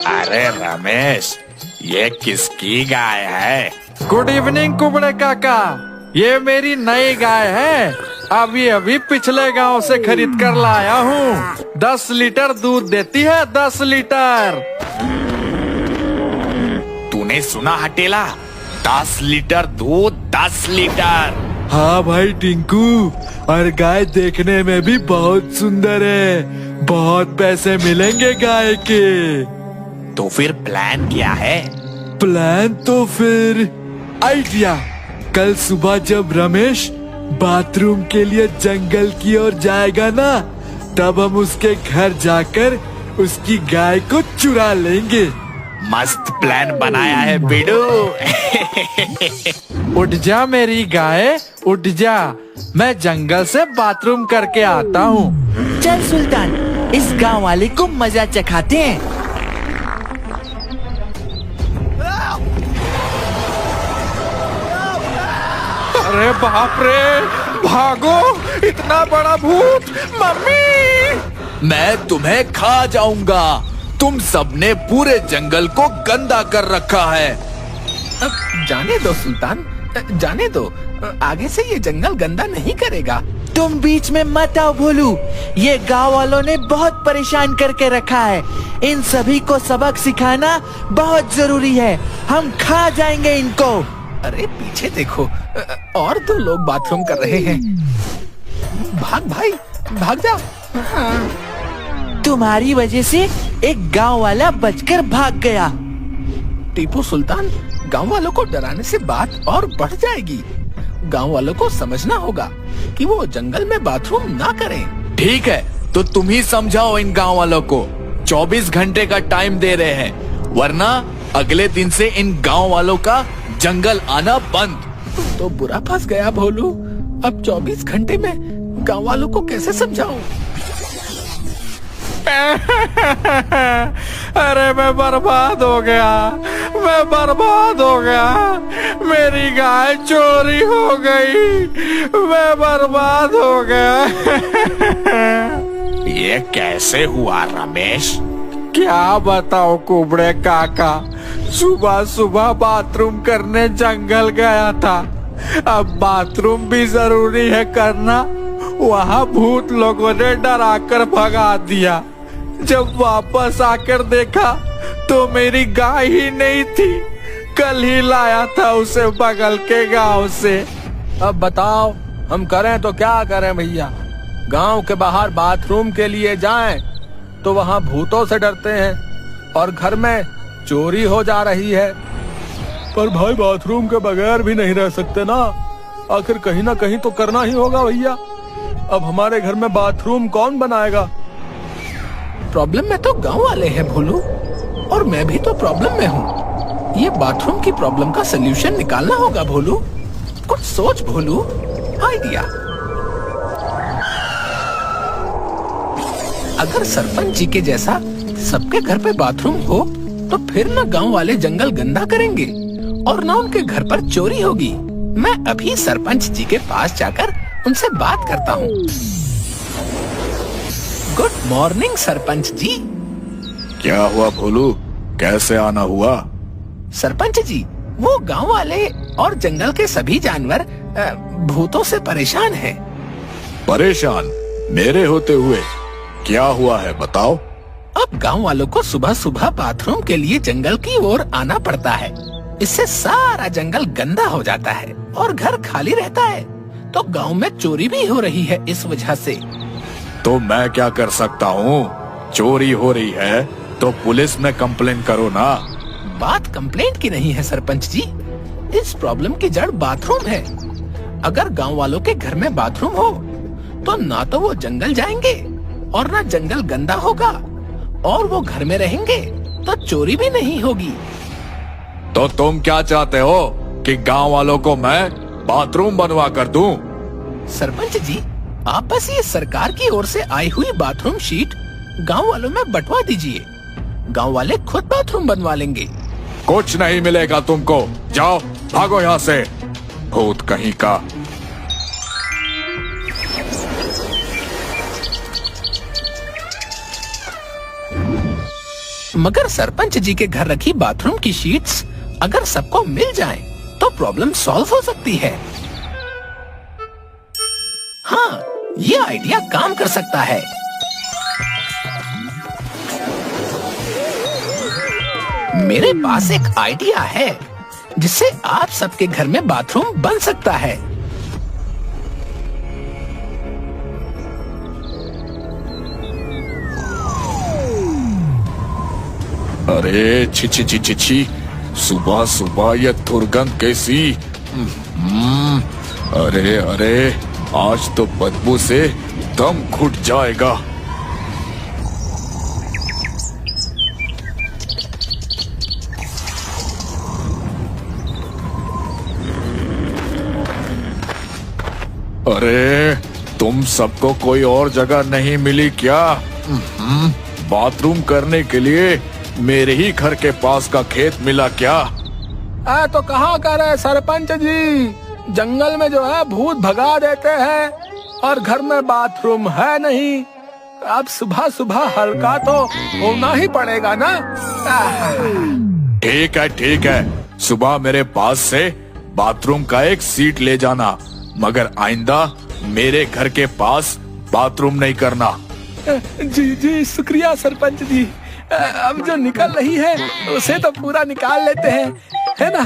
अरे रमेश, ये किसकी गाय है? गुड इवनिंग कुबड़े काका, ये मेरी नई गाय है। अभी अभी पिछले गांव से खरीद कर लाया हूँ। 10 लीटर दूध देती है, 10 लीटर। तूने सुना हटेला? 10 लीटर दूध, 10 लीटर। हाँ भाई टिंकू, और गाय देखने में भी बहुत सुंदर है। बहुत पैसे मिलेंगे गाय के। तो फिर प्लान क्या है? प्लान तो फिर आइडिया। कल सुबह जब रमेश बाथरूम के लिए जंगल की ओर जाएगा ना, तब हम उसके घर जाकर उसकी गाय को चुरा लेंगे। मस्त प्लान बनाया है बिडू। उठ जा मेरी गाय, उठ जा। मैं जंगल से बाथरूम करके आता हूँ। चल सुल्तान, इस गांव वाले को मजा चखाते हैं। अरे बाप रे, भागो, इतना बड़ा भूत। मम्मी, मैं तुम्हें खा जाऊंगा। तुम सबने पूरे जंगल को गंदा कर रखा है। जाने दो सुल्तान, जाने दो। आगे से ये जंगल गंदा नहीं करेगा। तुम बीच में मत आओ भोलू। ये गांव वालों ने बहुत परेशान करके रखा है। इन सभी को सबक सिखाना बहुत जरूरी है। हम खा जाएंगे इनको। अरे पीछे देखो, और 2 लोग बाथरूम कर रहे हैं। भाग भाई, भाग जा। तुम्हारी वजह से एक गांव वाला बचकर भाग गया। टीपू सुल्तान, गांव वालों को डराने से बात और बढ़ जाएगी। गांव वालों को समझना होगा कि वो जंगल में बाथरूम ना करें। ठीक है, तो तुम ही समझाओ इन गांव वालों को। 24 घंटे का टाइम दे रहे हैं, वरना अगले दिन से इन गांव वालों का जंगल आना बंद। तो बुरा फंस गया भोलू। अब 24 घंटे में गांव वालों को कैसे समझाऊं? अरे मैं बर्बाद हो गया, मैं बर्बाद हो गया। मेरी गाय चोरी हो गई, मैं बर्बाद हो गया। ये कैसे हुआ रमेश? क्या बताओ कुबड़े काका, सुबह सुबह बाथरूम करने जंगल गया था। अब बाथरूम भी जरूरी है करना। वहाँ भूत लोगों ने डरा कर भगा दिया। जब वापस आकर देखा तो मेरी गाय ही नहीं थी। कल ही लाया था उसे बगल के गांव से। अब बताओ हम करें तो क्या करें भैया? गांव के बाहर बाथरूम के लिए जाएं तो वहां भूतों से डरते हैं और घर में चोरी हो जा रही है। पर भाई बाथरूम के बगैर भी नहीं रह सकते ना। आखिर कहीं ना कहीं तो करना ही होगा भैया। अब हमारे घर में बाथरूम कौन बनाएगा? प्रॉब्लम में तो गांव वाले हैं भोलू, और मैं भी तो प्रॉब्लम में हूँ। ये बाथरूम की प्रॉब्लम का सलूशन निकालना होगा भोलू। कुछ सोच भोलू, आइडिया। अगर सरपंच जी के जैसा सबके घर पे बाथरूम हो तो फिर ना गांव वाले जंगल गंदा करेंगे और ना उनके घर पर चोरी होगी। मैं अभी सरपंच जी के पास जाकर उनसे बात करता हूँ। Good morning sarpanch ji. क्या हुआ भोलू, कैसे आना हुआ? सरपंच जी, वो गांव वाले और जंगल के सभी जानवर भूतों से परेशान हैं। परेशान मेरे होते हुए? क्या हुआ है बताओ। अब गांव वालों को सुबह सुबह बाथरूम के लिए जंगल की ओर आना पड़ता है। इससे सारा जंगल गंदा हो जाता है और घर खाली रहता है। तो गांव में चोरी भी हो रही है इस वजह से। तो मैं क्या कर सकता हूँ? चोरी हो रही है तो पुलिस में कंप्लेन करो ना। बात कंप्लेंट की नहीं है सरपंच जी। इस प्रॉब्लम की जड़ बाथरूम है। अगर गांव वालों के घर में बाथरूम हो तो ना तो वो जंगल जाएंगे और ना जंगल गंदा होगा, और वो घर में रहेंगे तो चोरी भी नहीं होगी। तो तुम क्या चाहते हो कि गांव वालों को मैं बाथरूम बनवा कर दूं? सरपंच जी, आप बस ये सरकार की ओर से आई हुई बाथरूम शीट गांव वालों में बंटवा दीजिए। गांव वाले खुद बाथरूम बनवा लेंगे। कुछ नहीं मिलेगा तुमको। जाओ, भागो यहाँ से, भूत कहीं का। मगर सरपंच जी के घर रखी बाथरूम की शीट्स अगर सबको मिल जाएं, तो प्रॉब्लम सॉल्व हो सकती है। हाँ, ये आइडिया काम कर सकता है। मेरे पास एक आइडिया है जिससे आप सबके घर में बाथरूम बन सकता है। अरे छी छी छी छी छी, सुबह सुबह ये दुर्गंध कैसी। अरे अरे, आज तो बदबू से दम घुट जाएगा। अरे, तुम सबको कोई और जगह नहीं मिली क्या? बाथरूम करने के लिए मेरे ही घर के पास का खेत मिला क्या? तो कहाँ कर है सरपंच जी? जंगल में जो है भूत भगा देते हैं और घर में बाथरूम है नहीं। अब सुबह सुबह हल्का तो होना ही पड़ेगा ना। ठीक है, सुबह मेरे पास से बाथरूम का एक सीट ले जाना, मगर आइंदा मेरे घर के पास बाथरूम नहीं करना। जी जी, शुक्रिया सरपंच जी। अब जो निकल रही है उसे तो पूरा निकाल लेते हैं, है ना?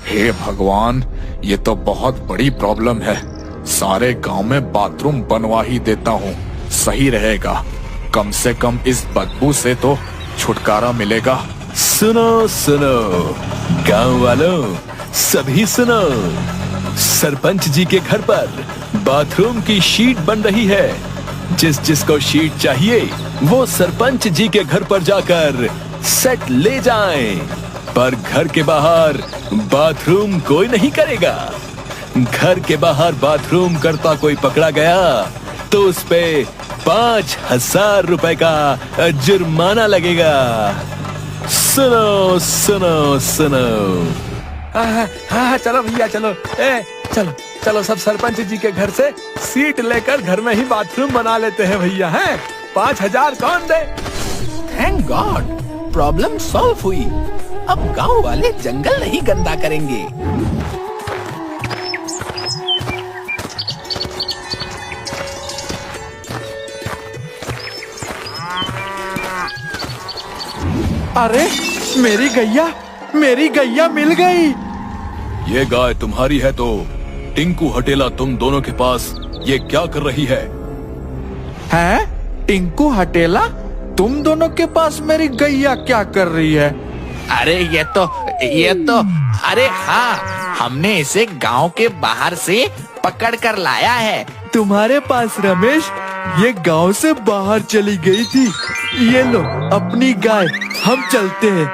हे भगवान, ये तो बहुत बड़ी प्रॉब्लम है। सारे गांव में बाथरूम बनवा ही देता हूँ, सही रहेगा। कम से कम इस बदबू से तो छुटकारा मिलेगा। सुनो सुनो गांव वालों, सभी सुनो। सरपंच जी के घर पर बाथरूम की शीट बन रही है। जिसको शीट चाहिए वो सरपंच जी के घर पर जाकर सेट ले जाएं। पर घर के बाहर बाथरूम कोई नहीं करेगा। घर के बाहर बाथरूम करता कोई पकड़ा गया तो उस पे 5,000 रुपए का जुर्माना लगेगा। सुनो सुनो सुनो। हाँ, चलो भैया चलो। चलो चलो, सब सरपंच जी के घर से सीट लेकर घर में ही बाथरूम बना लेते हैं भैया। हैं 5,000 कौन दे? थैंक गॉड, प्रॉब्लम सॉल्व हुई। अब गांव वाले जंगल नहीं गंदा करेंगे। अरे, मेरी गैया मिल गई। ये गाय तुम्हारी है तो टिंकू हटेला तुम दोनों के पास ये क्या कर रही है? हैं? टिंकू हटेला, तुम दोनों के पास मेरी गैया क्या कर रही है? अरे ये तो अरे हाँ, हमने इसे गांव के बाहर से पकड़ कर लाया है। तुम्हारे पास रमेश ये गांव से बाहर चली गई थी। ये लो अपनी गाय, हम चलते हैं।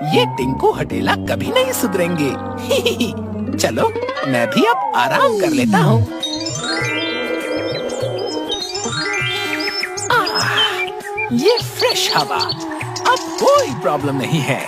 ये टिंकू हटेला कभी नहीं सुधरेंगे। चलो, मैं भी अब आराम कर लेता हूँ। ये फ्रेश हवा, अब कोई प्रॉब्लम नहीं है।